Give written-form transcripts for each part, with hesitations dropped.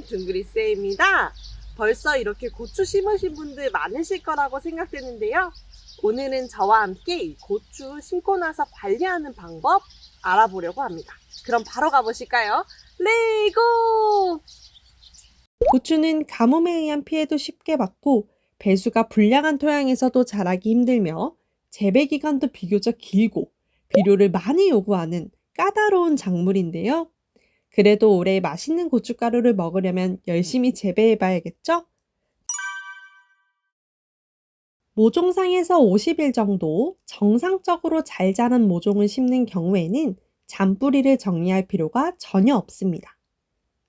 여러분, 둥그리쌤입니다. 벌써 이렇게 고추 심으신 분들 많으실 거라고 생각되는데요. 오늘은 저와 함께 이 고추 심고 나서 관리하는 방법 알아보려고 합니다. 그럼 바로 가보실까요? 레고! 고추는 가뭄에 의한 피해도 쉽게 받고 배수가 불량한 토양에서도 자라기 힘들며 재배 기간도 비교적 길고 비료를 많이 요구하는 까다로운 작물인데요. 그래도 올해 맛있는 고춧가루를 먹으려면 열심히 재배해봐야겠죠? 모종상에서 50일 정도 정상적으로 잘 자란 모종을 심는 경우에는 잔뿌리를 정리할 필요가 전혀 없습니다.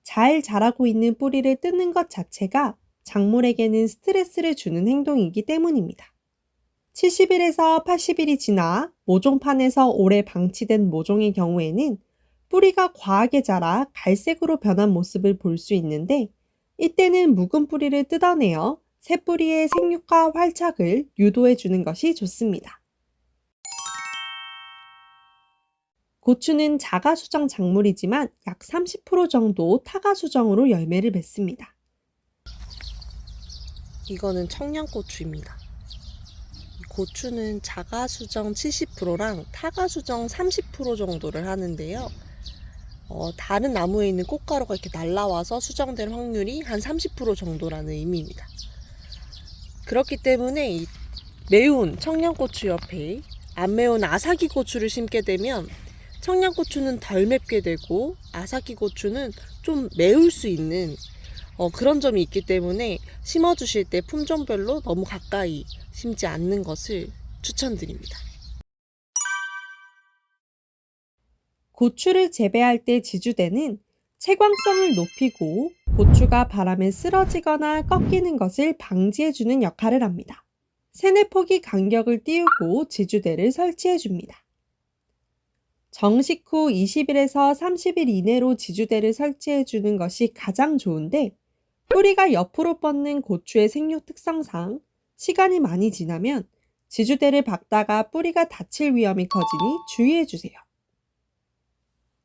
잘 자라고 있는 뿌리를 뜯는 것 자체가 작물에게는 스트레스를 주는 행동이기 때문입니다. 70일에서 80일이 지나 모종판에서 오래 방치된 모종의 경우에는 뿌리가 과하게 자라 갈색으로 변한 모습을 볼 수 있는데, 이때는 묵은 뿌리를 뜯어내어 새 뿌리의 생육과 활착을 유도해 주는 것이 좋습니다. 고추는 자가수정 작물이지만 약 30% 정도 타가수정으로 열매를 맺습니다. 이거는 청양고추입니다. 고추는 자가수정 70%랑 타가수정 30% 정도를 하는데요. 다른 나무에 있는 꽃가루가 이렇게 날라와서 수정될 확률이 한 30% 정도라는 의미입니다. 그렇기 때문에 이 매운 청양고추 옆에 안 매운 아사기 고추를 심게 되면 청양고추는 덜 맵게 되고 아사기 고추는 좀 매울 수 있는 그런 점이 있기 때문에 심어주실 때 품종별로 너무 가까이 심지 않는 것을 추천드립니다. 고추를 재배할 때 지주대는 채광성을 높이고 고추가 바람에 쓰러지거나 꺾이는 것을 방지해주는 역할을 합니다. 세네 폭이 간격을 띄우고 지주대를 설치해줍니다. 정식 후 20일에서 30일 이내로 지주대를 설치해주는 것이 가장 좋은데, 뿌리가 옆으로 뻗는 고추의 생육 특성상 시간이 많이 지나면 지주대를 박다가 뿌리가 다칠 위험이 커지니 주의해주세요.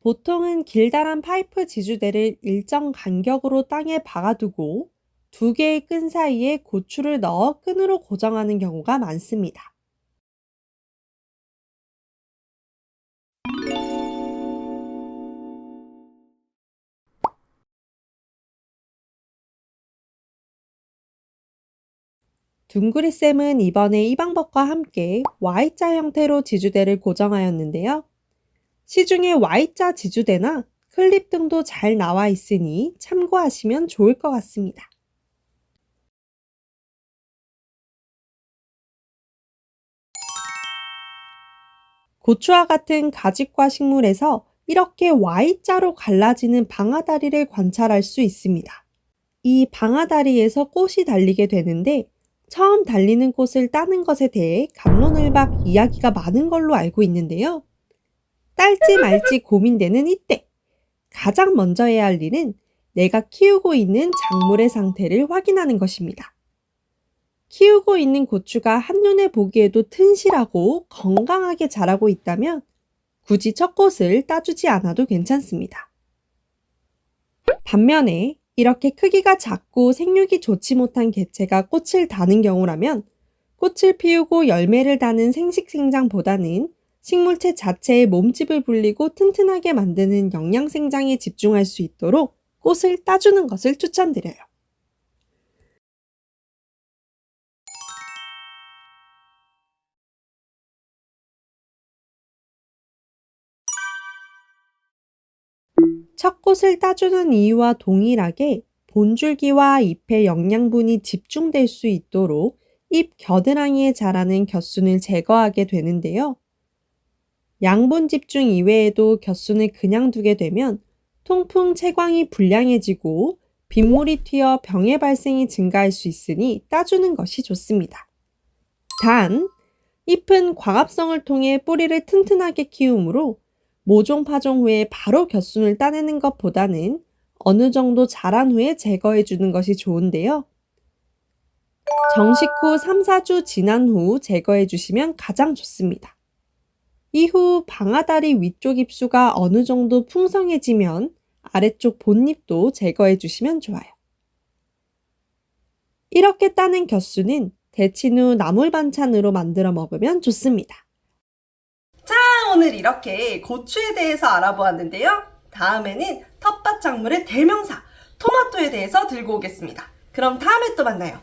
보통은 길다란 파이프 지주대를 일정 간격으로 땅에 박아두고 두 개의 끈 사이에 고추를 넣어 끈으로 고정하는 경우가 많습니다. 둥그리쌤은 이번에 이 방법과 함께 Y자 형태로 지주대를 고정하였는데요. 시중에 Y자 지주대나 클립 등도 잘 나와 있으니 참고하시면 좋을 것 같습니다. 고추와 같은 가집과 식물에서 이렇게 Y자로 갈라지는 방아다리를 관찰할 수 있습니다. 이 방아다리에서 꽃이 달리게 되는데, 처음 달리는 꽃을 따는 것에 대해 갑론을박 이야기가 많은 걸로 알고 있는데요. 딸지 말지 고민되는 이때 가장 먼저 해야 할 일은 내가 키우고 있는 작물의 상태를 확인하는 것입니다. 키우고 있는 고추가 한눈에 보기에도 튼실하고 건강하게 자라고 있다면 굳이 첫 꽃을 따주지 않아도 괜찮습니다. 반면에 이렇게 크기가 작고 생육이 좋지 못한 개체가 꽃을 다는 경우라면 꽃을 피우고 열매를 다는 생식생장보다는 식물체 자체의 몸집을 불리고 튼튼하게 만드는 영양생장에 집중할 수 있도록 꽃을 따주는 것을 추천드려요. 첫 꽃을 따주는 이유와 동일하게 본줄기와 잎의 영양분이 집중될 수 있도록 잎 겨드랑이에 자라는 곁순을 제거하게 되는데요. 양분 집중 이외에도 곁순을 그냥 두게 되면 통풍 채광이 불량해지고 빗물이 튀어 병의 발생이 증가할 수 있으니 따주는 것이 좋습니다. 단, 잎은 광합성을 통해 뿌리를 튼튼하게 키우므로 모종 파종 후에 바로 곁순을 따내는 것보다는 어느 정도 자란 후에 제거해 주는 것이 좋은데요. 정식 후 3, 4주 지난 후 제거해 주시면 가장 좋습니다. 이후 방아다리 위쪽 잎수가 어느 정도 풍성해지면 아래쪽 본잎도 제거해 주시면 좋아요. 이렇게 따는 겨순은 데친 후 나물 반찬으로 만들어 먹으면 좋습니다. 자, 오늘 이렇게 고추에 대해서 알아보았는데요. 다음에는 텃밭 작물의 대명사 토마토에 대해서 들고 오겠습니다. 그럼 다음에 또 만나요.